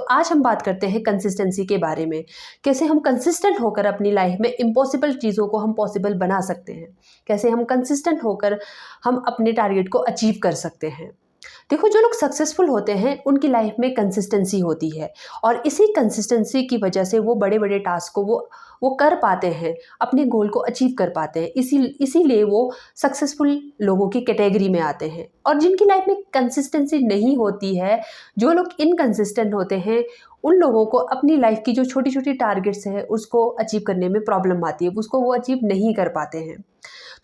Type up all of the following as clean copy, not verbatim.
आज हम बात करते हैं कंसिस्टेंसी के बारे में, कैसे हम कंसिस्टेंट होकर अपनी लाइफ में इम्पॉसिबल चीज़ों को हम पॉसिबल बना सकते हैं, कैसे हम कंसिस्टेंट होकर हम अपने टारगेट को अचीव कर सकते हैं। देखो, जो लोग सक्सेसफुल होते हैं उनकी लाइफ में कंसिस्टेंसी होती है और इसी कंसिस्टेंसी की वजह से वो बड़े बड़े टास्क को वो कर पाते हैं, अपने गोल को अचीव कर पाते हैं। इसीलिए वो सक्सेसफुल लोगों की कैटेगरी में आते हैं। और जिनकी लाइफ में कंसिस्टेंसी नहीं होती है, जो लोग इनकंसिस्टेंट होते हैं, उन लोगों को अपनी लाइफ की जो छोटी छोटी टारगेट्स है उसको अचीव करने में प्रॉब्लम आती है, उसको वो अचीव नहीं कर पाते हैं।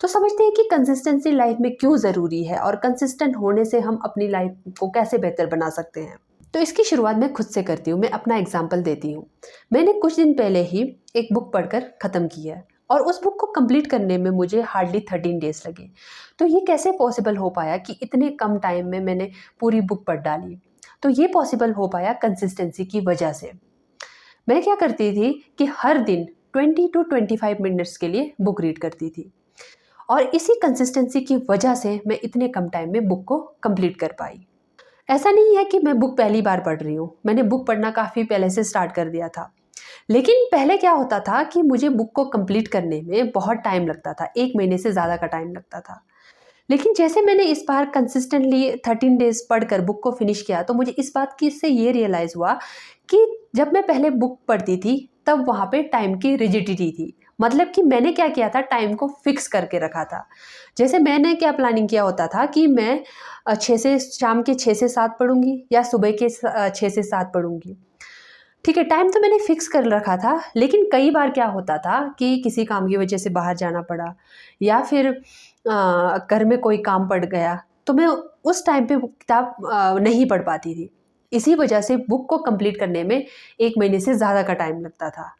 तो समझते हैं कि कंसिस्टेंसी लाइफ में क्यों ज़रूरी है और कंसिस्टेंट होने से हम अपनी लाइफ को कैसे बेहतर बना सकते हैं। तो इसकी शुरुआत मैं खुद से करती हूँ, मैं अपना एग्जाम्पल देती हूँ। मैंने कुछ दिन पहले ही एक बुक पढ़कर ख़त्म की है और उस बुक को कंप्लीट करने में मुझे हार्डली 13 डेज़ लगे। तो ये कैसे पॉसिबल हो पाया कि इतने कम टाइम में मैंने पूरी बुक पढ़ डाली? तो ये पॉसिबल हो पाया कंसिस्टेंसी की वजह से। मैं क्या करती थी कि हर दिन 20 to 25 मिनट्स के लिए बुक रीड करती थी और इसी कंसिस्टेंसी की वजह से मैं इतने कम टाइम में बुक को कंप्लीट कर पाई। ऐसा नहीं है कि मैं बुक पहली बार पढ़ रही हूँ, मैंने बुक पढ़ना काफ़ी पहले से स्टार्ट कर दिया था। लेकिन पहले क्या होता था कि मुझे बुक को कंप्लीट करने में बहुत टाइम लगता था, 1 महीने से ज़्यादा का टाइम लगता था। लेकिन जैसे मैंने इस बार कंसिस्टेंटली 13 डेज़ पढ़कर बुक को फिनिश किया, तो मुझे इस बात की इससे ये रियलाइज़ हुआ कि जब मैं पहले बुक पढ़ती थी तब वहाँ पे टाइम की रिजिडिटी थी। मतलब कि मैंने क्या किया था, टाइम को फिक्स करके रखा था। जैसे मैंने क्या प्लानिंग किया होता था कि मैं 6 से शाम के 6 से 7 पढ़ूंगी या सुबह के 6 से 7 पढ़ूंगी। ठीक है, टाइम तो मैंने फिक्स कर रखा था, लेकिन कई बार क्या होता था कि किसी काम की वजह से बाहर जाना पड़ा या फिर घर में कोई काम पड़ गया, तो मैं उस टाइम पे किताब नहीं पढ़ पाती थी। इसी वजह से बुक को कंप्लीट करने में 1 महीने से ज़्यादा का टाइम लगता था।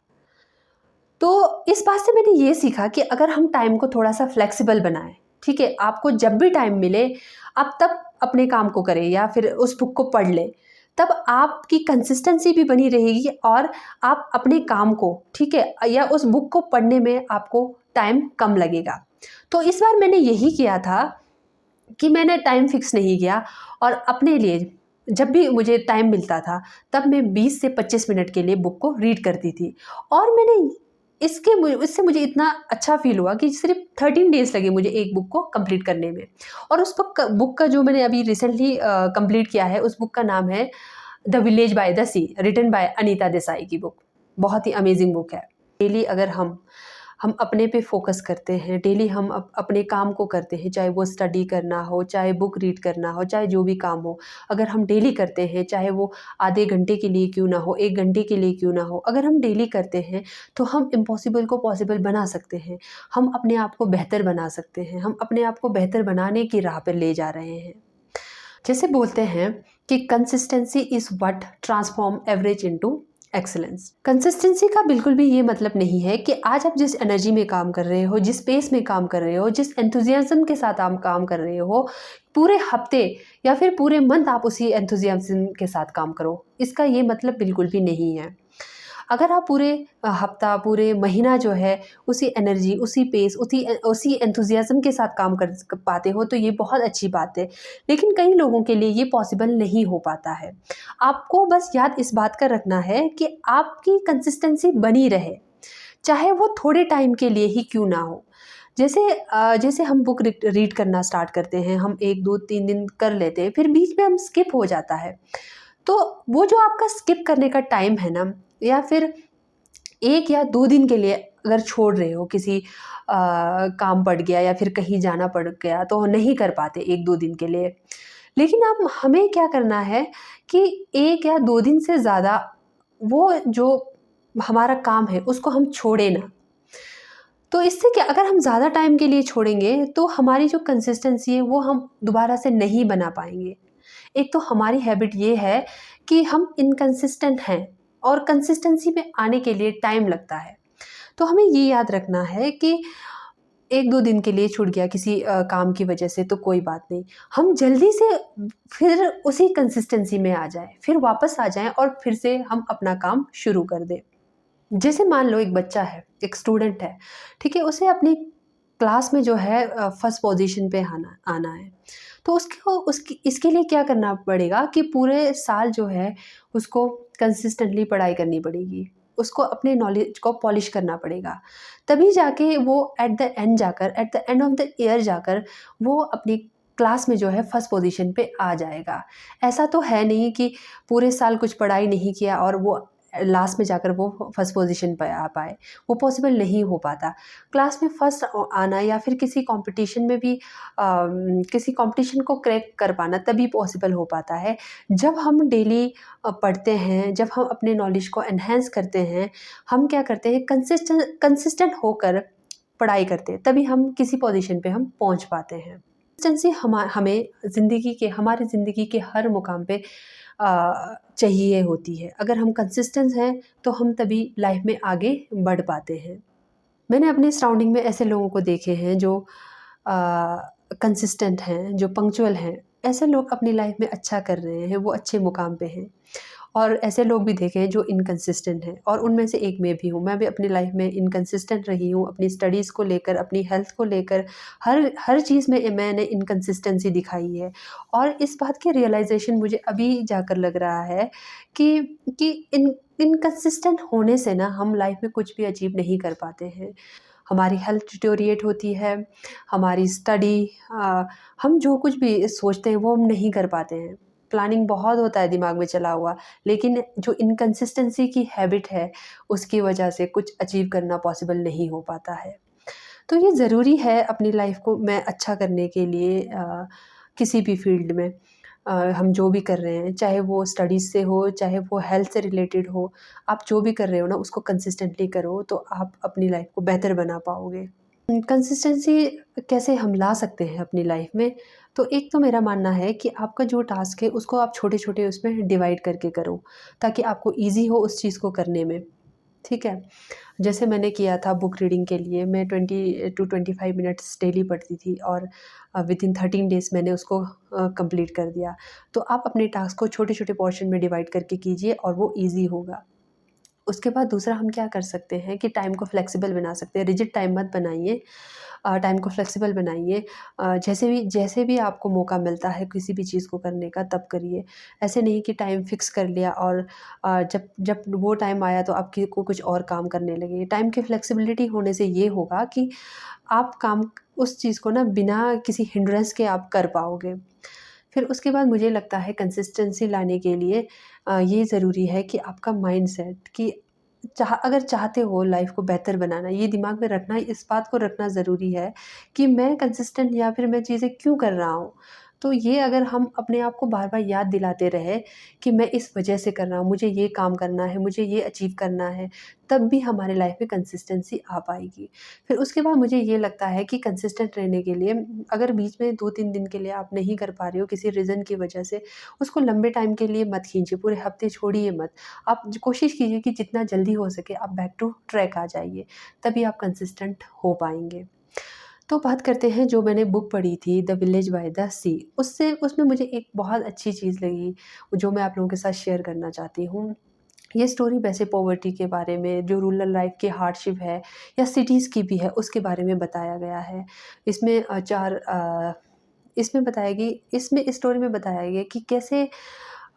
तो इस बात से मैंने ये सीखा कि अगर हम टाइम को थोड़ा सा फ्लेक्सिबल बनाएं, ठीक है, आपको जब भी टाइम मिले आप तब अपने काम को करें या फिर उस बुक को पढ़ लें, तब आपकी कंसिस्टेंसी भी बनी रहेगी और आप अपने काम को, ठीक है, या उस बुक को पढ़ने में आपको टाइम कम लगेगा। तो इस बार मैंने यही किया था कि मैंने टाइम फिक्स नहीं किया और अपने लिए जब भी मुझे टाइम मिलता था तब मैं 20 से 25 मिनट के लिए बुक को रीड करती थी। और मैंने इससे मुझे इतना अच्छा फील हुआ कि सिर्फ 13 डेज़ लगे मुझे एक बुक को कंप्लीट करने में। और उस बुक का जो मैंने अभी रिसेंटली कंप्लीट किया है, उस बुक का नाम है the village by the sea, written by Anita Desai की बुक। बहुत ही अमेजिंग बुक है। डेली अगर हम अपने पे फोकस करते हैं, डेली हम अपने काम को करते हैं, चाहे वो स्टडी करना हो, चाहे बुक रीड करना हो, चाहे जो भी काम हो, अगर हम डेली करते हैं, चाहे वो आधे घंटे के लिए क्यों ना हो, 1 घंटे के लिए क्यों ना हो, अगर हम डेली करते हैं तो हम इम्पॉसिबल को पॉसिबल बना सकते हैं। हम अपने आप को बेहतर बना सकते हैं, हम अपने आप को बेहतर बनाने की राह पर ले जा रहे हैं। जैसे बोलते हैं कि consistency is what transform average into excellence. Consistency का बिल्कुल भी ये मतलब नहीं है कि आज आप जिस एनर्जी में काम कर रहे हो, जिस पेस में काम कर रहे हो, जिस एंथुजियाज्म के साथ आप काम कर रहे हो, पूरे हफ्ते या फिर पूरे मंथ आप उसी एंथुजियाज्म के साथ काम करो। इसका ये मतलब बिल्कुल भी नहीं है। अगर आप पूरे हफ्ता, पूरे महीना जो है उसी एनर्जी, उसी पेस, उसी एंथुजियाज्म के साथ काम कर पाते हो तो ये बहुत अच्छी बात है। लेकिन कई लोगों के लिए ये पॉसिबल नहीं हो पाता है। आपको बस याद इस बात का रखना है कि आपकी कंसिस्टेंसी बनी रहे, चाहे वो थोड़े टाइम के लिए ही क्यों ना हो। जैसे हम बुक रीड करना स्टार्ट करते हैं, हम 1, 2, 3 दिन कर लेते हैं, फिर बीच में हम स्किप हो जाता है। तो वो जो आपका स्किप करने का टाइम है ना, या फिर 1 या 2 दिन के लिए अगर छोड़ रहे हो, किसी काम पड़ गया या फिर कहीं जाना पड़ गया तो नहीं कर पाते 1-2 दिन के लिए। लेकिन अब हमें क्या करना है कि 1 या 2 दिन से ज़्यादा वो जो हमारा काम है उसको हम छोड़े ना। तो इससे क्या, अगर हम ज़्यादा टाइम के लिए छोड़ेंगे तो हमारी जो कंसिस्टेंसी है वो हम दोबारा से नहीं बना पाएंगे। एक तो हमारी हैबिट ये है कि हम इनकंसिस्टेंट हैं और कंसिस्टेंसी में आने के लिए टाइम लगता है। तो हमें ये याद रखना है कि 1-2 दिन के लिए छूट गया किसी काम की वजह से तो कोई बात नहीं। हम जल्दी से फिर उसी कंसिस्टेंसी में आ जाएँ, फिर वापस आ जाएँ और फिर से हम अपना काम शुरू कर दें। जैसे मान लो एक बच्चा है, एक स्टूडेंट है, ठीक है? उसे अपनी क्लास में जो है फर्स्ट पोज़ीशन पे आना आना है। तो उसकी इसके लिए क्या करना पड़ेगा कि पूरे साल जो है उसको कंसिस्टेंटली पढ़ाई करनी पड़ेगी, उसको अपने नॉलेज को पॉलिश करना पड़ेगा। तभी जाके वो at the end of the year जाकर वो अपनी क्लास में जो है फर्स्ट पोजीशन पे आ जाएगा। ऐसा तो है नहीं कि पूरे साल कुछ पढ़ाई नहीं किया और वो लास्ट में जाकर वो फर्स्ट पोजीशन पे आ पाए, वो पॉसिबल नहीं हो पाता। क्लास में फर्स्ट आना या फिर किसी कंपटीशन में भी किसी कंपटीशन को क्रैक कर पाना तभी पॉसिबल हो पाता है जब हम डेली पढ़ते हैं, जब हम अपने नॉलेज को एनहेंस करते हैं, हम क्या करते हैं कंसिस्टेंट होकर पढ़ाई करते हैं, तभी हम किसी पोजीशन पे हम पहुंच पाते हैं। कंसिस्टेंसी हमें हमारी ज़िंदगी के हर मुकाम पे चाहिए होती है। अगर हम कंसिस्टेंट हैं तो हम तभी लाइफ में आगे बढ़ पाते हैं। मैंने अपने सराउंडिंग में ऐसे लोगों को देखे हैं जो कंसिस्टेंट हैं, जो पंक्चुअल हैं। ऐसे लोग अपनी लाइफ में अच्छा कर रहे हैं, वो अच्छे मुकाम पे हैं। और ऐसे लोग भी देखे हैं जो इनकंसिस्टेंट हैं, और उनमें से एक मैं भी हूँ। मैं भी अपनी लाइफ में इनकंसिस्टेंट रही हूँ, अपनी स्टडीज़ को लेकर, अपनी हेल्थ को लेकर, हर चीज़ में मैंने इनकंसिस्टेंसी दिखाई है। और इस बात की रियलाइज़ेशन मुझे अभी जाकर लग रहा है कि इनकंसिस्टेंट होने से ना हम लाइफ में कुछ भी अचीव नहीं कर पाते हैं। हमारी हेल्थ डिटोरिएट होती है, हमारी स्टडी, हम जो कुछ भी सोचते हैं वो हम नहीं कर पाते हैं। प्लानिंग बहुत होता है दिमाग में चला हुआ, लेकिन जो इनकंसिस्टेंसी की हैबिट है उसकी वजह से कुछ अचीव करना पॉसिबल नहीं हो पाता है। तो ये ज़रूरी है अपनी लाइफ को मैं अच्छा करने के लिए, किसी भी फील्ड में हम जो भी कर रहे हैं, चाहे वो स्टडीज़ से हो, चाहे वो हेल्थ से रिलेटेड हो, आप जो भी कर रहे हो ना उसको कंसिस्टेंटली करो तो आप अपनी लाइफ को बेहतर बना पाओगे। कंसिस्टेंसी कैसे हम ला सकते हैं अपनी लाइफ में? तो एक तो मेरा मानना है कि आपका जो टास्क है उसको आप छोटे-छोटे उसमें डिवाइड करके करो, ताकि आपको ईज़ी हो उस चीज़ को करने में। ठीक है? जैसे मैंने किया था बुक रीडिंग के लिए, मैं 20 टू 25 मिनट्स डेली पढ़ती थी और विदिन 13 डेज़ मैंने उसको कंप्लीट कर दिया। तो आप अपने टास्क को छोटे-छोटे पोर्शन में डिवाइड करके कीजिए और वो ईज़ी होगा। उसके बाद दूसरा हम क्या कर सकते हैं कि टाइम को फ्लेक्सिबल बना सकते हैं। रिजिड टाइम मत बनाइए, टाइम को फ्लेक्सिबल बनाइए। जैसे भी आपको मौका मिलता है किसी भी चीज़ को करने का तब करिए। ऐसे नहीं कि टाइम फिक्स कर लिया और जब जब वो टाइम आया तो आप को कुछ और काम करने लगे। टाइम की फ्लेक्सिबिलिटी होने से ये होगा कि आप काम उस चीज़ को ना बिना किसी हिंड्रेंस के आप कर पाओगे। फिर उसके बाद मुझे लगता है कंसिस्टेंसी लाने के लिए ये ज़रूरी है कि आपका माइंडसेट कि अगर चाहते हो लाइफ को बेहतर बनाना, ये दिमाग में रखना, इस बात को रखना ज़रूरी है कि मैं कंसिस्टेंट या फिर मैं चीज़ें क्यों कर रहा हूँ। तो ये अगर हम अपने आप को बार-बार याद दिलाते रहे कि मैं इस वजह से कर रहा हूँ, मुझे ये काम करना है, मुझे ये अचीव करना है, तब भी हमारे लाइफ में कंसिस्टेंसी आ पाएगी। फिर उसके बाद मुझे ये लगता है कि कंसिस्टेंट रहने के लिए अगर बीच में 2-3 दिन के लिए आप नहीं कर पा रहे हो किसी रीज़न की वजह से, उसको लंबे टाइम के लिए मत खींचिए, पूरे हफ़्ते छोड़िए मत। आप कोशिश कीजिए कि जितना जल्दी हो सके आप बैक टू ट्रैक आ जाइए, तभी आप कंसिस्टेंट हो पाएँगे। तो बात करते हैं जो मैंने बुक पढ़ी थी द विलेज बाय द सी, उससे उसमें मुझे एक बहुत अच्छी चीज़ लगी, जो मैं आप लोगों के साथ शेयर करना चाहती हूँ। ये स्टोरी वैसे पॉवर्टी के बारे में, जो रूरल लाइफ की हार्डशिप है या सिटीज़ की भी है, उसके बारे में बताया गया है। इसमें इसमें इस स्टोरी में बताया गया कि कैसे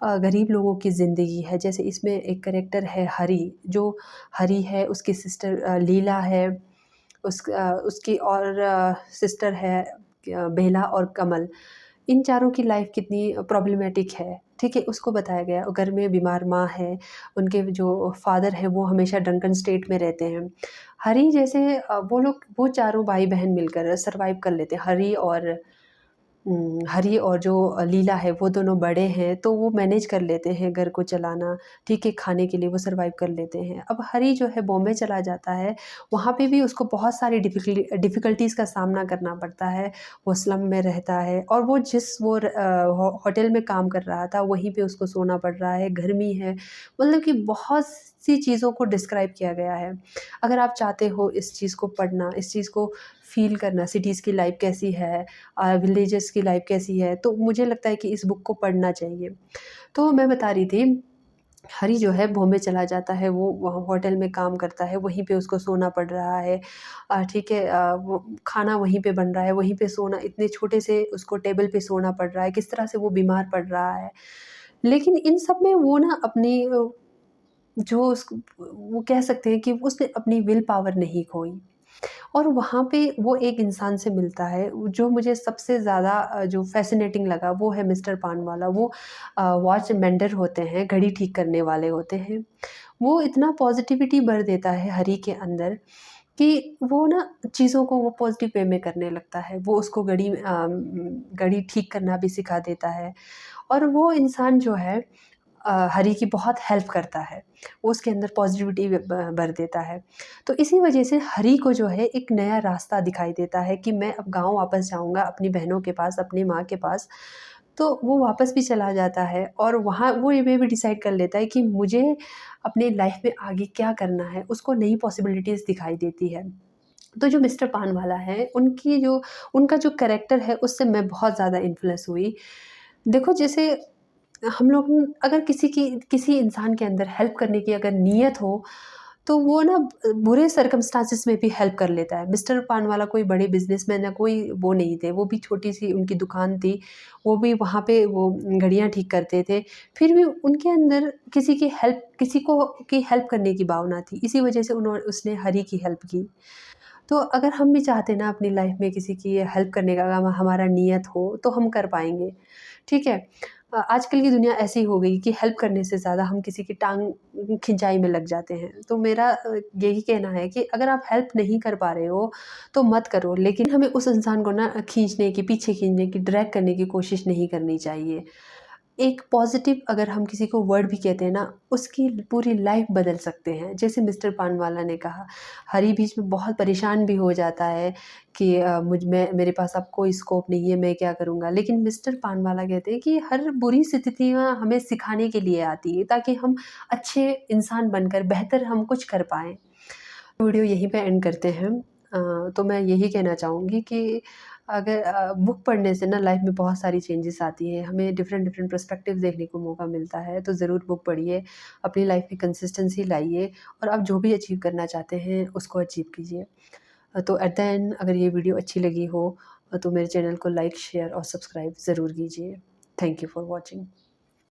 गरीब लोगों की ज़िंदगी है। जैसे इसमें एक कैरेक्टर है हरी, जो हरी है, उसकी सिस्टर लीला है, उसकी और सिस्टर है बेला और कमल। इन चारों की लाइफ़ कितनी प्रॉब्लमेटिक है, ठीक है? उसको बताया गया। घर में बीमार माँ है, उनके जो फादर हैं वो हमेशा ड्रंकन स्टेट में रहते हैं। हरी जैसे वो चारों भाई-बहन मिलकर सर्वाइव कर लेते हैं। हरी और जो लीला है वो दोनों बड़े हैं, तो वो मैनेज कर लेते हैं घर को चलाना, ठीक है, खाने के लिए वो सर्वाइव कर लेते हैं। अब हरी जो है बॉम्बे चला जाता है, वहाँ पे भी उसको बहुत सारी डिफ़िकल्टीज़ का सामना करना पड़ता है। वो स्लम में रहता है और वो जिस वो होटल में काम कर रहा था वहीं पे उसको सोना पड़ रहा है, गर्मी है, मतलब कि बहुत सी चीज़ों को डिस्क्राइब किया गया है। अगर आप चाहते हो इस चीज़ को पढ़ना, इस चीज़ को फ़ील करना, सिटीज़ की लाइफ़ कैसी है, विलेजेस की लाइफ कैसी है, तो मुझे लगता है कि इस बुक को पढ़ना चाहिए। तो मैं बता रही थी हरी जो है बॉम्बे चला जाता है, वो वहाँ होटल में काम करता है, वहीं पे उसको सोना पड़ रहा है। ठीक है, वो खाना वहीं पे बन रहा है, वहीं पे सोना, इतने छोटे से उसको टेबल पे सोना पड़ रहा है, किस तरह से वो बीमार पड़ रहा है। लेकिन इन सब में वो ना अपनी जो उस वो कह सकते हैं कि उसने अपनी विल पावर नहीं खोई। और वहाँ पे वो एक इंसान से मिलता है, जो मुझे सबसे ज़्यादा जो फ़ैसिनेटिंग लगा वो है मिस्टर पानवाला। वो वॉच मेंडर होते हैं, घड़ी ठीक करने वाले होते हैं। वो इतना पॉज़िटिविटी भर देता है हरी के अंदर कि वो ना चीज़ों को वो पॉज़िटिव वे में करने लगता है। वो उसको घड़ी ठीक करना भी सिखा देता है। और वो इंसान जो है हरी की बहुत हेल्प करता है। वो उसके अंदर पॉज़िटिविटी भर देता है। तो इसी वजह से हरी को जो है एक नया रास्ता दिखाई देता है कि मैं अब गाँव वापस जाऊँगा अपनी बहनों के पास, अपनी माँ के पास। तो वो वापस भी चला जाता है और वहाँ वो ये भी डिसाइड कर लेता है कि मुझे अपनी लाइफ़ में आगे क्या करना है, उसको नई पॉसिबिलिटीज़ दिखाई देती है। तो जो मिस्टर पानवाला है, उनका जो कैरेक्टर है उससे मैं बहुत ज़्यादा इन्फ्लुएंस हुई। देखो जैसे हम लोग अगर किसी इंसान के अंदर हेल्प करने की अगर नीयत हो, तो वो ना बुरे सर्कमस्टांसेस में भी हेल्प कर लेता है। मिस्टर पानवाला कोई बड़े बिज़नेसमैन या कोई वो नहीं थे, वो भी छोटी-सी उनकी दुकान थी, वो भी वहाँ पे वो घड़ियाँ ठीक करते थे। फिर भी उनके अंदर किसी को की हेल्प करने की भावना थी, इसी वजह से उसने हरी की हेल्प की। तो अगर हम भी चाहते हैं ना अपनी लाइफ में किसी की हेल्प करने का अगर हमारा नियत हो, तो हम कर पाएँगे, ठीक है? आजकल की दुनिया ऐसी हो गई कि हेल्प करने से ज़्यादा हम किसी की टाँग खिंचाई में लग जाते हैं। तो मेरा यही कहना है कि अगर आप हेल्प नहीं कर पा रहे हो, तो मत करो, लेकिन हमें उस इंसान को ना पीछे खींचने की, ड्रैग करने की कोशिश नहीं करनी चाहिए। एक पॉज़िटिव अगर हम किसी को वर्ड भी कहते हैं ना, उसकी पूरी लाइफ़ बदल सकते हैं। जैसे मिस्टर पानवाला ने कहा, हरी बीच में बहुत परेशान भी हो जाता है कि मेरे पास अब कोई स्कोप नहीं है, मैं क्या करूँगा? लेकिन मिस्टर पानवाला कहते हैं कि हर बुरी स्थितियाँ हमें सिखाने के लिए आती है, ताकि हम अच्छे इंसान बनकर बेहतर हम कुछ कर पाएँ। वीडियो यहीं पे एंड करते हैं। तो मैं यही कहना चाहूँगी कि अगर बुक पढ़ने से ना लाइफ में बहुत सारी चेंजेस आती हैं, हमें डिफरेंट डिफरेंट पर्सपेक्टिव देखने को मौका मिलता है, तो ज़रूर बुक पढ़िए, अपनी लाइफ में कंसिस्टेंसी लाइए और आप जो भी अचीव करना चाहते हैं उसको अचीव कीजिए। तो एट द एंड अगर ये वीडियो अच्छी लगी हो तो मेरे चैनल को लाइक, शेयर और सब्सक्राइब ज़रूर कीजिए। Thank you for watching.